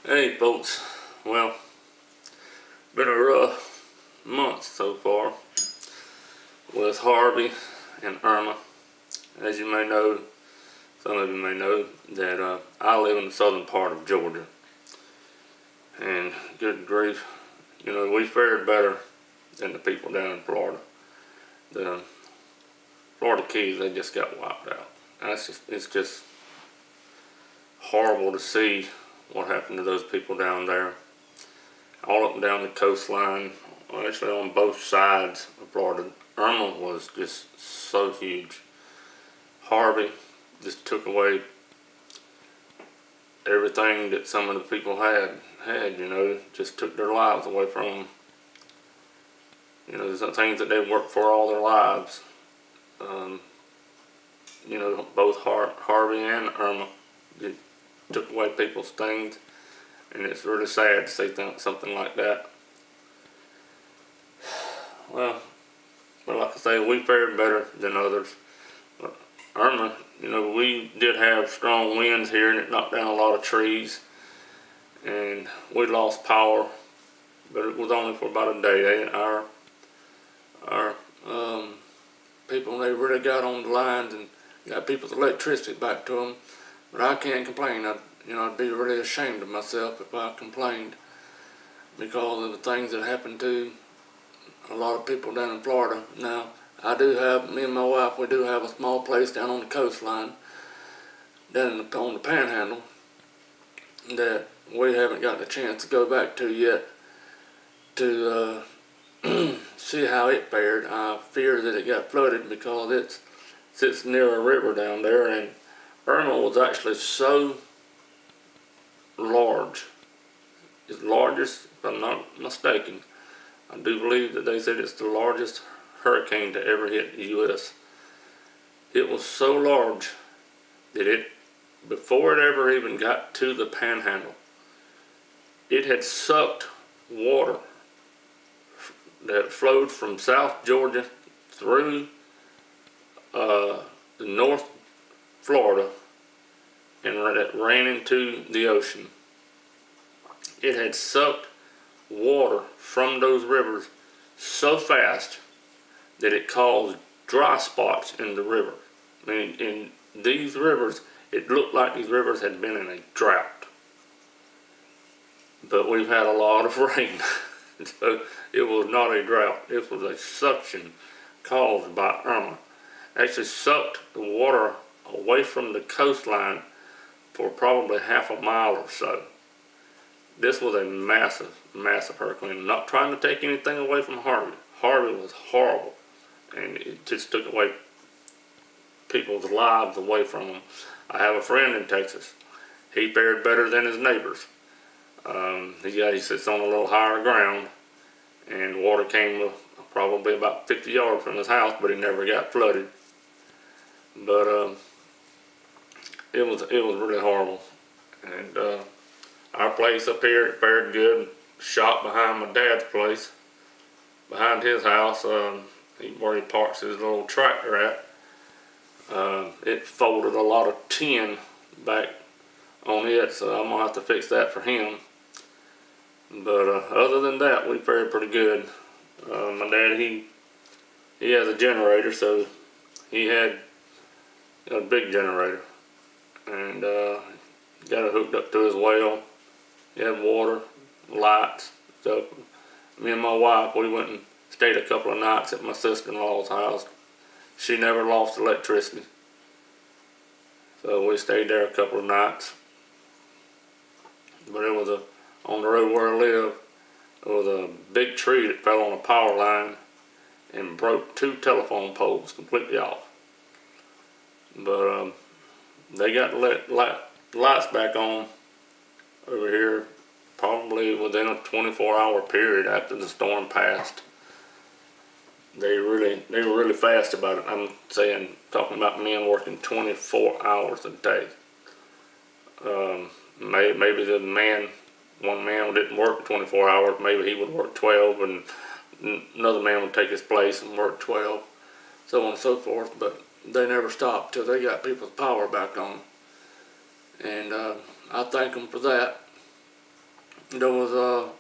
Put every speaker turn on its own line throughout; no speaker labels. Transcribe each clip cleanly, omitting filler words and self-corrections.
Hey folks, well, been a rough month so far with Harvey and Irma. As you may know, some of you may know that I live in the southern part of Georgia, and good grief, we fared better than the people down in Florida. The Florida Keys, they just got wiped out. It's just horrible to see what happened to those people down there, all up and down the coastline, actually on both sides of Florida. Irma was just so huge. Harvey just took away everything that some of the people had, just took their lives away from them. There's some things that they worked for all their lives. Both Harvey and Irma took away people's things, and it's really sad to see something like that. Well, like I say, we fared better than others. Irma, we did have strong winds here, and it knocked down a lot of trees, and we lost power, but it was only for about a day. Our people, they really got on the lines and got people's electricity back to them. But I can't complain. I'd be really ashamed of myself if I complained, because of the things that happened to a lot of people down in Florida. Now, me and my wife, we do have a small place down on the coastline, down on the Panhandle, that we haven't got the chance to go back to yet to see how it fared. I fear that it got flooded because it sits near a river down there, and Irma was actually so large. It's largest, if I'm not mistaken. I do believe that they said it's the largest hurricane to ever hit the U.S. It was so large that before it ever even got to the Panhandle, it had sucked water that flowed from South Georgia through the North Florida, and it ran into the ocean. It had sucked water from those rivers so fast that it caused dry spots in the river. I mean, in these rivers, it looked like these rivers had been in a drought. But we've had a lot of rain, so it was not a drought. It was a suction caused by Irma. Actually sucked the water away from the coastline for probably half a mile or so. This was a massive, massive hurricane. I'm not trying to take anything away from Harvey. Harvey was horrible, and it just took away people's lives away from them. I have a friend in Texas. He fared better than his neighbors. He sits on a little higher ground, and water came probably about 50 yards from his house, but he never got flooded. But it was really horrible. And our place up here, it fared good. Shot behind my dad's place, behind his house, where he parks his little tractor at. It folded a lot of tin back on it, so I'm gonna have to fix that for him. But other than that, we fared pretty good. My dad, he has a generator, so he had a big generator, and got it hooked up to his well. He had water, lights. So me and my wife, we went and stayed a couple of nights at my sister-in-law's house. She never lost electricity, so we stayed there a couple of nights. But it was on the road where I live, there was a big tree that fell on a power line and broke 2 telephone poles completely off. But they got lights back on over here probably within a 24-hour period after the storm passed. They were really fast about it. I'm talking about men working 24 hours a day. Maybe one man didn't work 24 hours. Maybe he would work 12, and another man would take his place and work 12, so on and so forth. But they never stopped till they got people's power back on. And I thank them for that. there was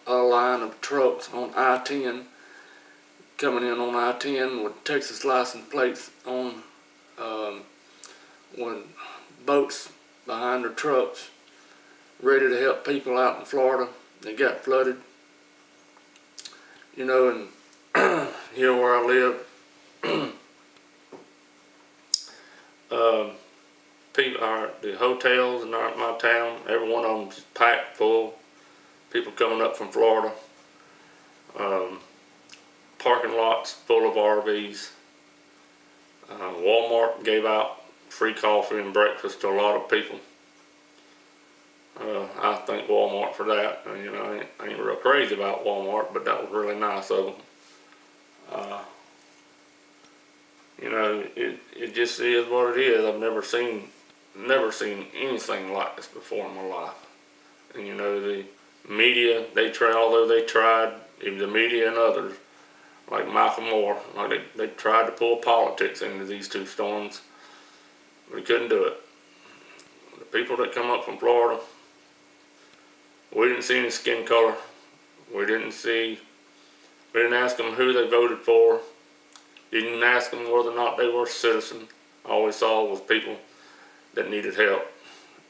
a line of trucks on I-10 coming in on I-10 with Texas license plates on, with boats behind their trucks, ready to help people out in Florida that got flooded. You know, and here where I live, the hotels in my town, every one of them's packed full. People coming up from Florida. Parking lots full of RVs. Walmart gave out free coffee and breakfast to a lot of people. I thank Walmart for that. You know, I ain't real crazy about Walmart, but that was really nice of them. You know, it just is what it is. I've never seen anything like this before in my life. And you know, the media, although they tried, even the media and others, like Michael Moore, like they tried to pull politics into these two storms. We couldn't do it. The people that come up from Florida, we didn't see any skin color. We didn't ask them who they voted for. Didn't ask them whether or not they were a citizen. All we saw was people that needed help,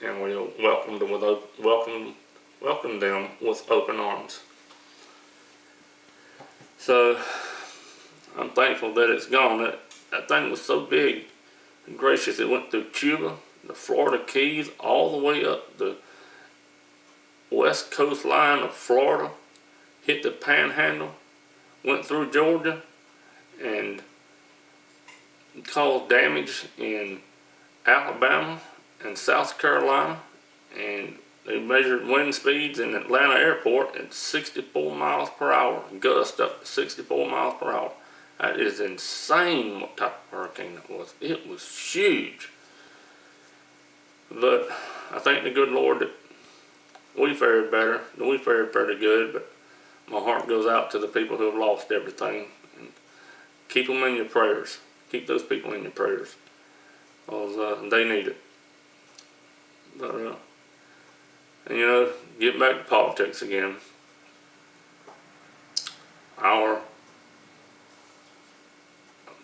and we welcomed them with open arms. So I'm thankful that it's gone. That thing was so big and gracious. It went through Cuba, the Florida Keys, all the way up the west coast line of Florida, hit the Panhandle, went through Georgia, and caused damage in Alabama and South Carolina. And they measured wind speeds in Atlanta airport at 64 miles per hour, gust up to 64 miles per hour. That is insane what type of hurricane it was. It was huge. But I thank the good Lord that we fared better. We fared pretty good, but my heart goes out to the people who have lost everything. And keep them in your prayers. Keep those people in your prayers, because they need it. But, and you know, get back to politics again. Our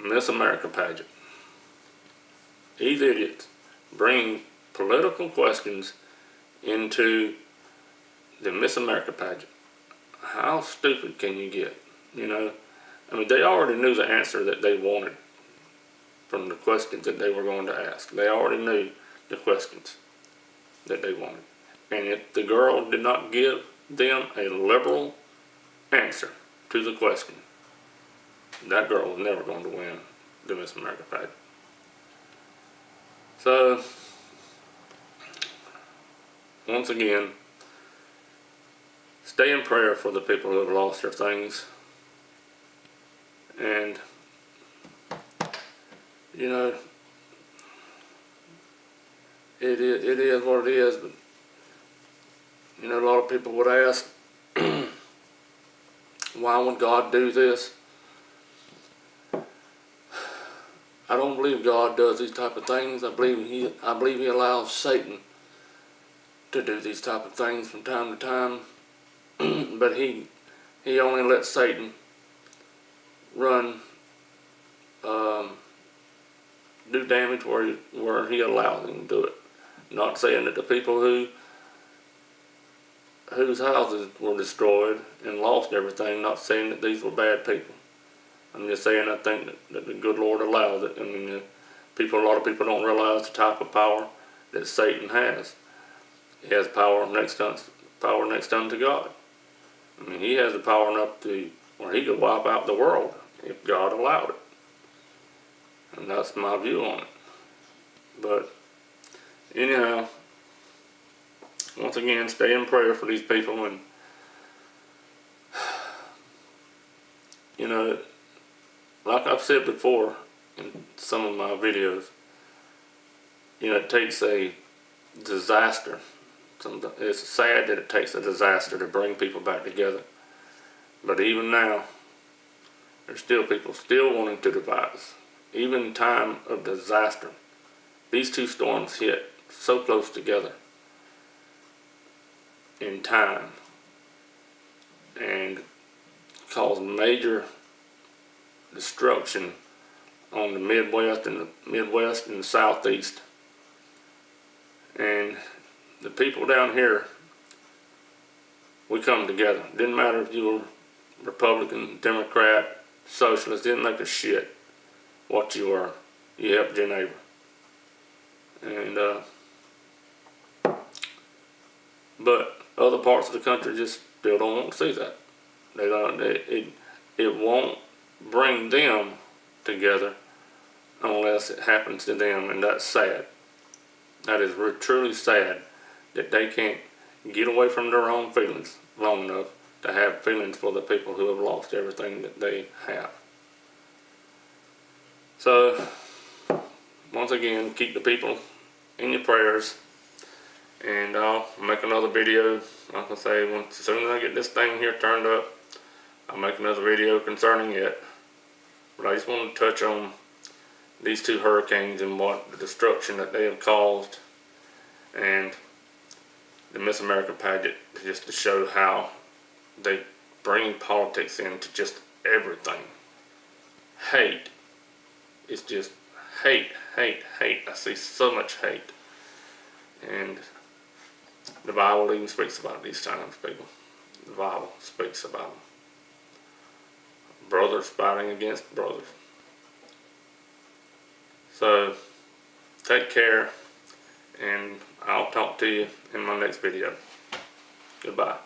Miss America pageant. These idiots bring political questions into the Miss America pageant. How stupid can you get? You know, I mean, they already knew the answer that they wanted from the questions that they were going to ask. They already knew the questions that they wanted. And if the girl did not give them a liberal answer to the question, that girl was never going to win the Miss America pageant. So, once again, stay in prayer for the people who have lost their things. And, you know, it is what it is. But, you know, a lot of people would ask, why would God do this? I don't believe God does these type of things. I believe he allows Satan to do these type of things from time to time. But he only lets Satan run, do damage where he allows him to do it. Not saying that the people whose houses were destroyed and lost everything, not saying that these were bad people. I'm just saying I think that the good Lord allows it. I mean, a lot of people don't realize the type of power that Satan has. He has power next unto God. I mean, he has the power enough to where he could wipe out the world if God allowed it. And that's my view on it. But anyhow, once again, stay in prayer for these people. And you know, like I've said before in some of my videos, you know, it takes a disaster. It's sad that it takes a disaster to bring people back together. But even now, there's still people still wanting to divide us. Even in time of disaster, these two storms hit so close together in time. and caused major destruction on the Midwest and the Southeast. And the people down here, we come together. Didn't matter if you were Republican, Democrat, Socialist, didn't make a shit what you were. You helped your neighbor. And but other parts of the country just still don't want to see that. They don't. It won't bring them together unless it happens to them, and that's sad. That is truly sad that they can't get away from their own feelings long enough to have feelings for the people who have lost everything that they have. So, once again, keep the people in your prayers, and I'll make another video. Like I say, as soon as I get this thing here turned up, I'll make another video concerning it. But I just want to touch on these two hurricanes and what the destruction that they have caused, and the Miss America pageant, just to show how they bring politics into just everything. Hate. It's just hate, hate, hate. I see so much hate. And the Bible even speaks about it these times, people. The Bible speaks about them. Brothers fighting against brothers. So, take care, and I'll talk to you in my next video. Goodbye.